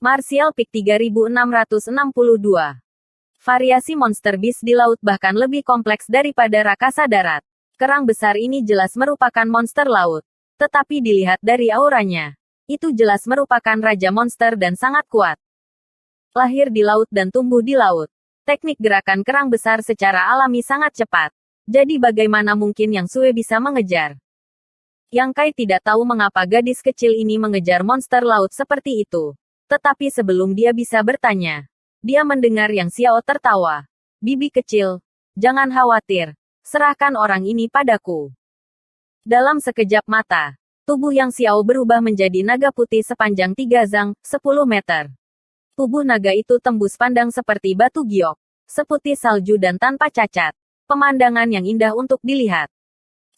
Martial Peak 3662. Variasi monster beast di laut bahkan lebih kompleks daripada raksasa darat. Kerang besar ini jelas merupakan monster laut. Tetapi dilihat dari auranya, itu jelas merupakan raja monster dan sangat kuat. Lahir di laut dan tumbuh di laut. Teknik gerakan kerang besar secara alami sangat cepat. Jadi bagaimana mungkin Yang Sue bisa mengejar? Yang Kai tidak tahu mengapa gadis kecil ini mengejar monster laut seperti itu. Tetapi sebelum dia bisa bertanya, dia mendengar Yang Xiao tertawa. Bibi kecil, jangan khawatir. Serahkan orang ini padaku. Dalam sekejap mata, tubuh Yang Xiao berubah menjadi naga putih sepanjang 3 zang, 10 meter. Tubuh naga itu tembus pandang seperti batu giok, seputih salju dan tanpa cacat. Pemandangan yang indah untuk dilihat.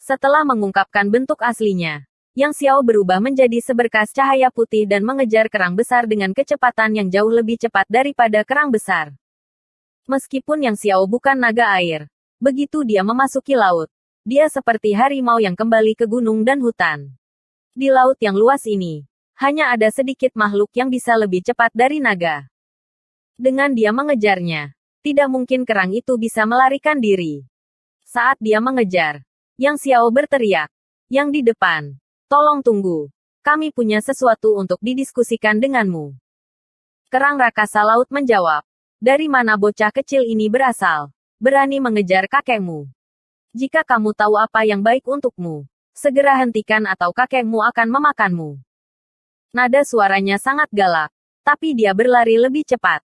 Setelah mengungkapkan bentuk aslinya, Yang Xiao berubah menjadi seberkas cahaya putih dan mengejar kerang besar dengan kecepatan yang jauh lebih cepat daripada kerang besar. Meskipun Yang Xiao bukan naga air, begitu dia memasuki laut, dia seperti harimau yang kembali ke gunung dan hutan. Di laut yang luas ini, hanya ada sedikit makhluk yang bisa lebih cepat dari naga. Dengan dia mengejarnya, tidak mungkin kerang itu bisa melarikan diri. Saat dia mengejar, Yang Xiao berteriak, "Yang di depan, tolong tunggu. Kami punya sesuatu untuk didiskusikan denganmu." Kerang raksasa laut menjawab, "Dari mana bocah kecil ini berasal? Berani mengejar kakekmu? Jika kamu tahu apa yang baik untukmu, segera hentikan atau kakekmu akan memakanmu." Nada suaranya sangat galak, tapi dia berlari lebih cepat.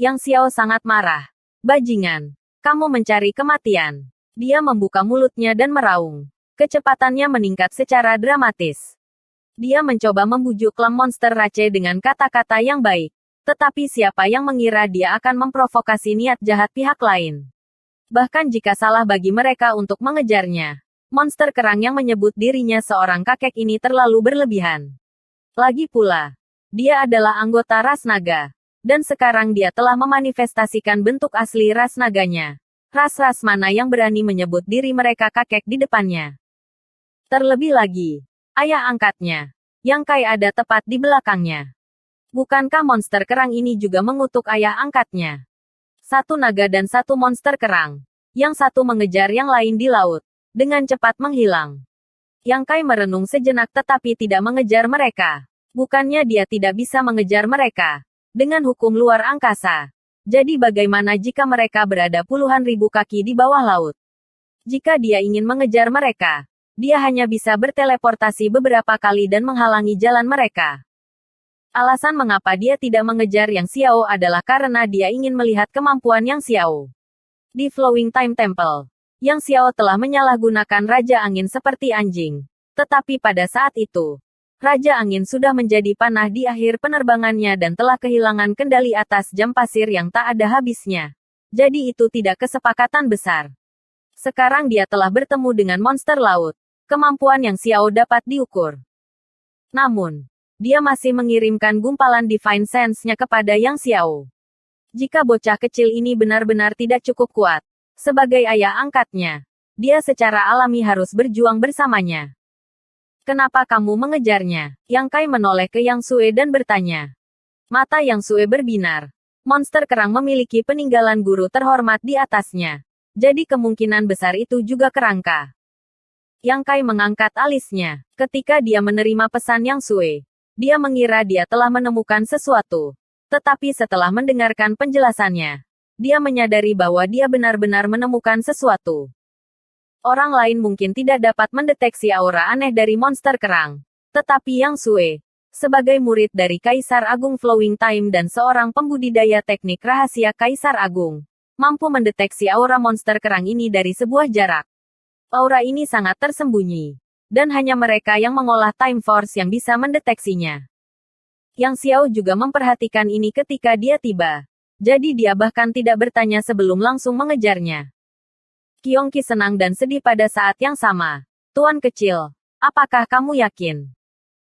Yang Xiao sangat marah. "Bajingan, kamu mencari kematian." Dia membuka mulutnya dan meraung. Kecepatannya meningkat secara dramatis. Dia mencoba membujuk lem monster Rache dengan kata-kata yang baik. Tetapi siapa yang mengira dia akan memprovokasi niat jahat pihak lain? Bahkan jika salah bagi mereka untuk mengejarnya, monster kerang yang menyebut dirinya seorang kakek ini terlalu berlebihan. Lagi pula, dia adalah anggota ras naga. Dan sekarang dia telah memanifestasikan bentuk asli ras naganya. Ras-ras mana yang berani menyebut diri mereka kakek di depannya? Terlebih lagi, ayah angkatnya, Yang Kai ada tepat di belakangnya. Bukankah monster kerang ini juga mengutuk ayah angkatnya? Satu naga dan satu monster kerang. Yang satu mengejar yang lain di laut. Dengan cepat menghilang. Yang Kai merenung sejenak tetapi tidak mengejar mereka. Bukannya dia tidak bisa mengejar mereka. Dengan hukum luar angkasa. Jadi bagaimana jika mereka berada puluhan ribu kaki di bawah laut? Jika dia ingin mengejar mereka, dia hanya bisa berteleportasi beberapa kali dan menghalangi jalan mereka. Alasan mengapa dia tidak mengejar Yang Xiao adalah karena dia ingin melihat kemampuan Yang Xiao. Di Flowing Time Temple, Yang Xiao telah menyalahgunakan Raja Angin seperti anjing. Tetapi pada saat itu, Raja Angin sudah menjadi panah di akhir penerbangannya dan telah kehilangan kendali atas jam pasir yang tak ada habisnya. Jadi itu tidak kesepakatan besar. Sekarang dia telah bertemu dengan monster laut. Kemampuan Yang Xiao dapat diukur. Namun, dia masih mengirimkan gumpalan Divine Sense-nya kepada Yang Xiao. Jika bocah kecil ini benar-benar tidak cukup kuat, sebagai ayah angkatnya, dia secara alami harus berjuang bersamanya. "Kenapa kamu mengejarnya?" Yang Kai menoleh ke Yang Sue dan bertanya. Mata Yang Sue berbinar. Monster kerang memiliki peninggalan guru terhormat di atasnya. Jadi kemungkinan besar itu juga kerangka. Yang Kai mengangkat alisnya. Ketika dia menerima pesan Yang Sue, dia mengira dia telah menemukan sesuatu. Tetapi setelah mendengarkan penjelasannya, dia menyadari bahwa dia benar-benar menemukan sesuatu. Orang lain mungkin tidak dapat mendeteksi aura aneh dari monster kerang. Tetapi Yang Sue, sebagai murid dari Kaisar Agung Flowing Time dan seorang pembudidaya teknik rahasia Kaisar Agung, mampu mendeteksi aura monster kerang ini dari sebuah jarak. Aura ini sangat tersembunyi. Dan hanya mereka yang mengolah Time Force yang bisa mendeteksinya. Yang Xiao juga memperhatikan ini ketika dia tiba. Jadi dia bahkan tidak bertanya sebelum langsung mengejarnya. Qiongqi senang dan sedih pada saat yang sama. "Tuan kecil, apakah kamu yakin?"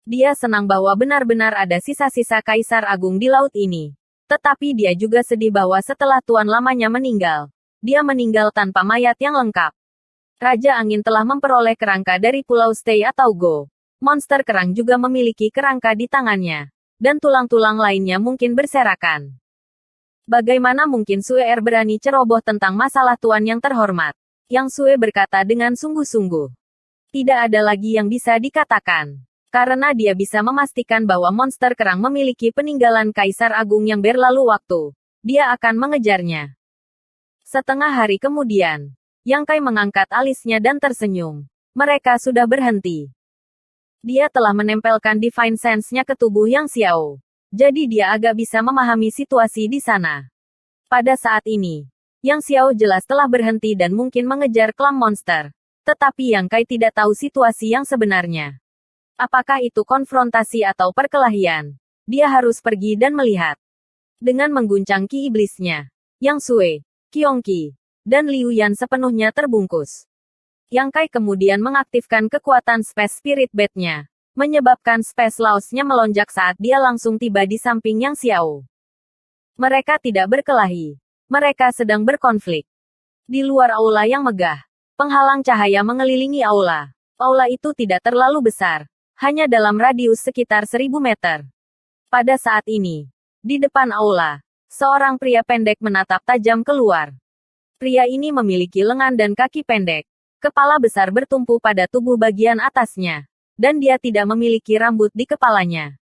Dia senang bahwa benar-benar ada sisa-sisa Kaisar Agung di laut ini. Tetapi dia juga sedih bahwa setelah tuan lamanya meninggal, dia meninggal tanpa mayat yang lengkap. Raja Angin telah memperoleh kerangka dari Pulau Stay atau Go. Monster kerang juga memiliki kerangka di tangannya. dan tulang-tulang lainnya mungkin berserakan. Bagaimana mungkin Sue berani ceroboh tentang masalah tuan yang terhormat? Yang Sue berkata dengan sungguh-sungguh. Tidak ada lagi yang bisa dikatakan. Karena dia bisa memastikan bahwa monster kerang memiliki peninggalan Kaisar Agung yang berlalu waktu. Dia akan mengejarnya. Setengah hari kemudian, Yang Kai mengangkat alisnya dan tersenyum. Mereka sudah berhenti. Dia telah menempelkan Divine Sense-nya ke tubuh Yang Xiao. Jadi dia agak bisa memahami situasi di sana. Pada saat ini, Yang Xiao jelas telah berhenti dan mungkin mengejar klan monster. Tetapi Yang Kai tidak tahu situasi yang sebenarnya. Apakah itu konfrontasi atau perkelahian? Dia harus pergi dan melihat. Dengan mengguncang ki iblisnya, Yang Sue, Qiongqi, dan Liu Yan sepenuhnya terbungkus. Yang Kai kemudian mengaktifkan kekuatan Space Spirit Bed-nya, menyebabkan Space Laws-nya melonjak saat dia langsung tiba di samping Yang Xiao. Mereka tidak berkelahi. Mereka sedang berkonflik. Di luar aula yang megah, penghalang cahaya mengelilingi aula. Aula itu tidak terlalu besar, hanya dalam radius sekitar 1000 meter. Pada saat ini, di depan aula, seorang pria pendek menatap tajam keluar. Pria ini memiliki lengan dan kaki pendek. Kepala besar bertumpu pada tubuh bagian atasnya. Dan dia tidak memiliki rambut di kepalanya.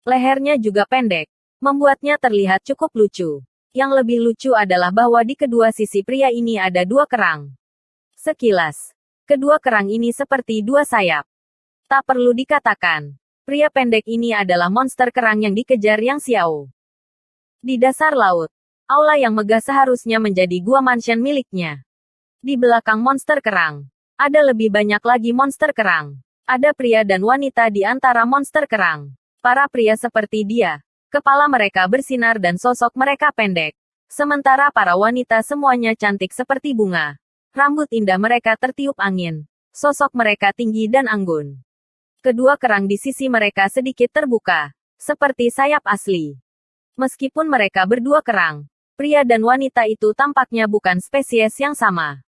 Lehernya juga pendek, membuatnya terlihat cukup lucu. Yang lebih lucu adalah bahwa di kedua sisi pria ini ada dua kerang. Sekilas, kedua kerang ini seperti dua sayap. Tak perlu dikatakan, pria pendek ini adalah monster kerang yang dikejar Yang Xiao. Di dasar laut, aula yang megah seharusnya menjadi gua mansion miliknya. Di belakang monster kerang, ada lebih banyak lagi monster kerang. Ada pria dan wanita di antara monster kerang. Para pria seperti dia, kepala mereka bersinar dan sosok mereka pendek. Sementara para wanita semuanya cantik seperti bunga. Rambut indah mereka tertiup angin. Sosok mereka tinggi dan anggun. Kedua kerang di sisi mereka sedikit terbuka, seperti sayap asli. Meskipun mereka berdua kerang, pria dan wanita itu tampaknya bukan spesies yang sama.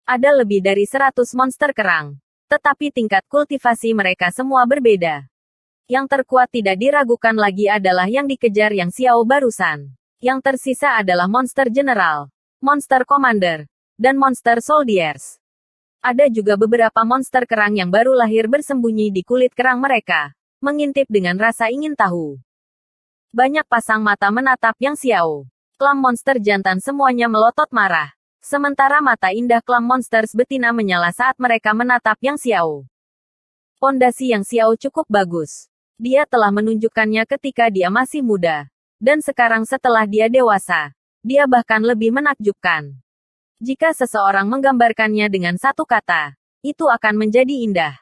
Ada lebih dari 100 monster kerang. Tetapi tingkat kultivasi mereka semua berbeda. Yang terkuat tidak diragukan lagi adalah yang dikejar Yang Xiao barusan. Yang tersisa adalah monster general, monster commander, dan monster soldiers. Ada juga beberapa monster kerang yang baru lahir bersembunyi di kulit kerang mereka, mengintip dengan rasa ingin tahu. Banyak pasang mata menatap Yang Xiao. Klan monster jantan semuanya melotot marah. Sementara mata indah klan monsters betina menyala saat mereka menatap Yang Xiao. Pondasi Yang Xiao cukup bagus. Dia telah menunjukkannya ketika dia masih muda. Dan sekarang setelah dia dewasa, dia bahkan lebih menakjubkan. Jika seseorang menggambarkannya dengan satu kata, itu akan menjadi indah.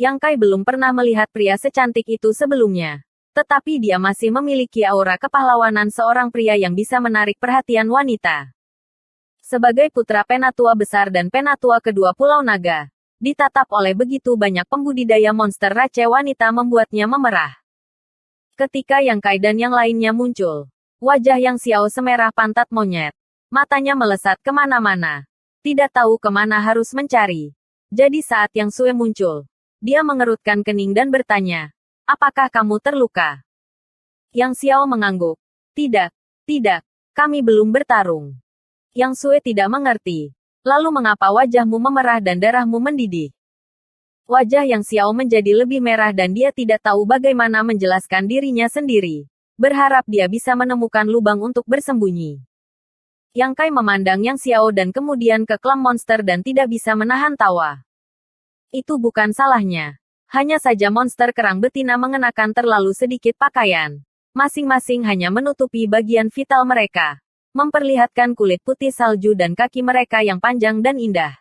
Yang Kai belum pernah melihat pria secantik itu sebelumnya. Tetapi dia masih memiliki aura kepahlawanan seorang pria yang bisa menarik perhatian wanita. Sebagai putra penatua besar dan penatua kedua Pulau Naga, ditatap oleh begitu banyak pembudidaya monster race wanita membuatnya memerah. Ketika Yang Kai dan yang lainnya muncul, wajah Yang Xiao semerah pantat monyet. Matanya melesat kemana-mana. Tidak tahu kemana harus mencari. Jadi saat Yang Sue muncul, dia mengerutkan kening dan bertanya, "Apakah kamu terluka?" Yang Xiao mengangguk. Tidak, kami belum bertarung. Yang Sue tidak mengerti. Lalu mengapa wajahmu memerah dan darahmu mendidih? Wajah Yang Xiao menjadi lebih merah dan dia tidak tahu bagaimana menjelaskan dirinya sendiri. Berharap dia bisa menemukan lubang untuk bersembunyi. Yang Kai memandang Yang Xiao dan kemudian ke klan monster dan tidak bisa menahan tawa. Itu bukan salahnya. Hanya saja monster kerang betina mengenakan terlalu sedikit pakaian. Masing-masing hanya menutupi bagian vital mereka. Memperlihatkan kulit putih salju dan kaki mereka yang panjang dan indah.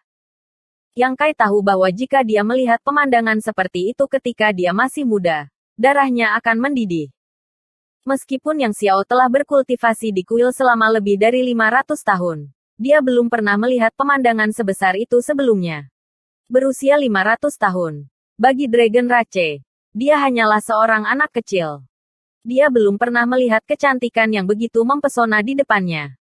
Yang Kai tahu bahwa jika dia melihat pemandangan seperti itu ketika dia masih muda, darahnya akan mendidih. Meskipun Yang Xiao telah berkultivasi di kuil selama lebih dari 500 tahun, dia belum pernah melihat pemandangan sebesar itu sebelumnya. Berusia 500 tahun, bagi Dragon Rache, dia hanyalah seorang anak kecil. Dia belum pernah melihat kecantikan yang begitu mempesona di depannya.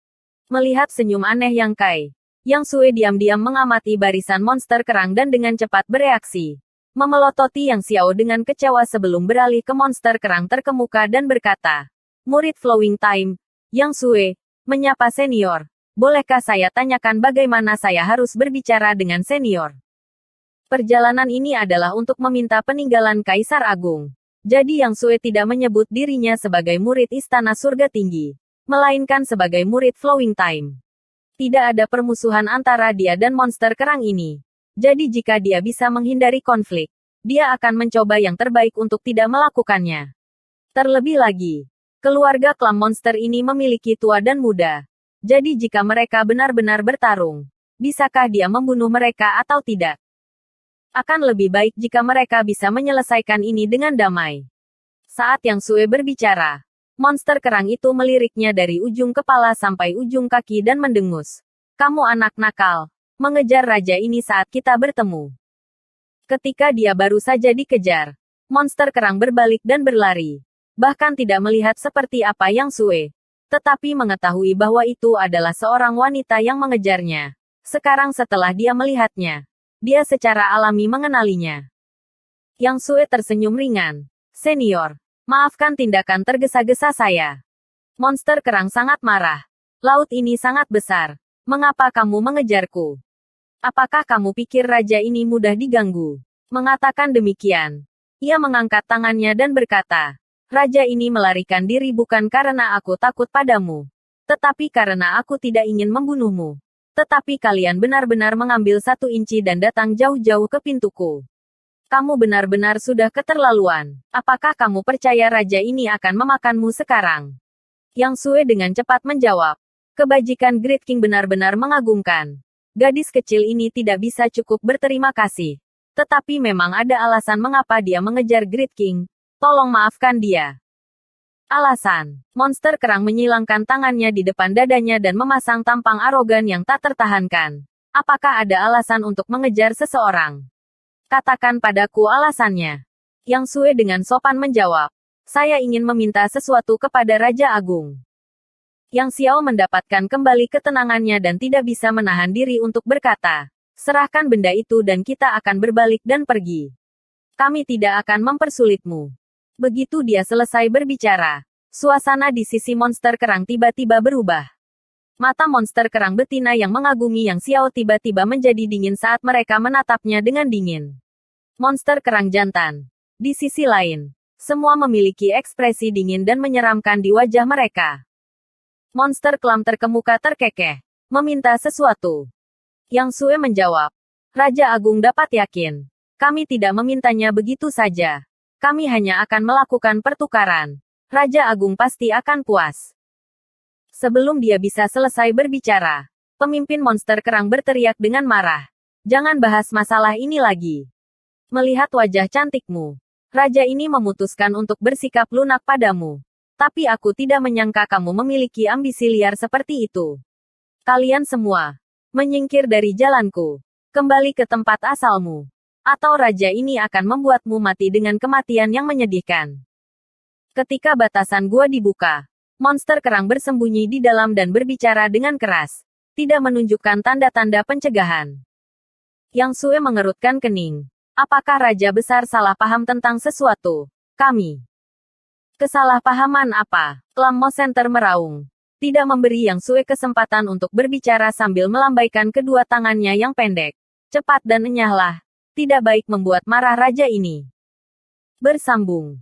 Melihat senyum aneh Yang Kai, Yang Sue diam-diam mengamati barisan monster kerang dan dengan cepat bereaksi. Memelototi Yang Xiao dengan kecewa sebelum beralih ke monster kerang terkemuka dan berkata, "Murid Flowing Time, Yang Sue, menyapa senior. Bolehkah saya tanyakan bagaimana saya harus berbicara dengan senior? Perjalanan ini adalah untuk meminta peninggalan Kaisar Agung." Jadi Yang Sue tidak menyebut dirinya sebagai murid Istana Surga Tinggi, melainkan sebagai murid Flowing Time. Tidak ada permusuhan antara dia dan monster kerang ini. Jadi jika dia bisa menghindari konflik, dia akan mencoba yang terbaik untuk tidak melakukannya. Terlebih lagi, keluarga klan monster ini memiliki tua dan muda. Jadi jika mereka benar-benar bertarung, bisakah dia membunuh mereka atau tidak? Akan lebih baik jika mereka bisa menyelesaikan ini dengan damai. Saat Yang Sue berbicara, monster kerang itu meliriknya dari ujung kepala sampai ujung kaki dan mendengus. "Kamu anak nakal, mengejar raja ini saat kita bertemu." Ketika dia baru saja dikejar, monster kerang berbalik dan berlari. Bahkan tidak melihat seperti apa Yang Sue, tetapi mengetahui bahwa itu adalah seorang wanita yang mengejarnya. Sekarang setelah dia melihatnya, dia secara alami mengenalinya. Yang Sue tersenyum ringan. "Senior, maafkan tindakan tergesa-gesa saya." Monster kerang sangat marah. "Laut ini sangat besar. Mengapa kamu mengejarku? Apakah kamu pikir raja ini mudah diganggu?" Mengatakan demikian, ia mengangkat tangannya dan berkata, "Raja ini melarikan diri bukan karena aku takut padamu, tetapi karena aku tidak ingin membunuhmu. Tetapi kalian benar-benar mengambil 1 inci dan datang jauh-jauh ke pintuku. Kamu benar-benar sudah keterlaluan. Apakah kamu percaya raja ini akan memakanmu sekarang?" Yang Sue dengan cepat menjawab. Kebajikan Great King benar-benar mengagumkan. Gadis kecil ini tidak bisa cukup berterima kasih. Tetapi memang ada alasan mengapa dia mengejar Great King. Tolong maafkan dia. Alasan. Monster kerang menyilangkan tangannya di depan dadanya dan memasang tampang arogan yang tak tertahankan. "Apakah ada alasan untuk mengejar seseorang? Katakan padaku alasannya." Yang Sue dengan sopan menjawab, "Saya ingin meminta sesuatu kepada Raja Agung." Yang Xiao mendapatkan kembali ketenangannya dan tidak bisa menahan diri untuk berkata, "Serahkan benda itu dan kita akan berbalik dan pergi. Kami tidak akan mempersulitmu." Begitu dia selesai berbicara, suasana di sisi monster kerang tiba-tiba berubah. Mata monster kerang betina yang mengagumi Yang Xiao tiba-tiba menjadi dingin saat mereka menatapnya dengan dingin. Monster kerang jantan. Di sisi lain, semua memiliki ekspresi dingin dan menyeramkan di wajah mereka. Monster klam terkemuka terkekeh, meminta sesuatu. Yang Sue menjawab, "Raja Agung dapat yakin, kami tidak memintanya begitu saja. Kami hanya akan melakukan pertukaran. Raja Agung pasti akan puas." Sebelum dia bisa selesai berbicara, pemimpin monster kerang berteriak dengan marah, "Jangan bahas masalah ini lagi. Melihat wajah cantikmu, raja ini memutuskan untuk bersikap lunak padamu. Tapi aku tidak menyangka kamu memiliki ambisi liar seperti itu. Kalian semua, menyingkir dari jalanku. Kembali ke tempat asalmu. Atau raja ini akan membuatmu mati dengan kematian yang menyedihkan." Ketika batasan gua dibuka, monster kerang bersembunyi di dalam dan berbicara dengan keras, tidak menunjukkan tanda-tanda pencegahan. Yang Sue mengerutkan kening. Apakah Raja Besar salah paham tentang sesuatu? Kami. Kesalahpahaman apa? Klam Mo Center meraung. Tidak memberi Yang Sue kesempatan untuk berbicara sambil melambaikan kedua tangannya yang pendek. "Cepat dan enyahlah. Tidak baik membuat marah raja ini." Bersambung.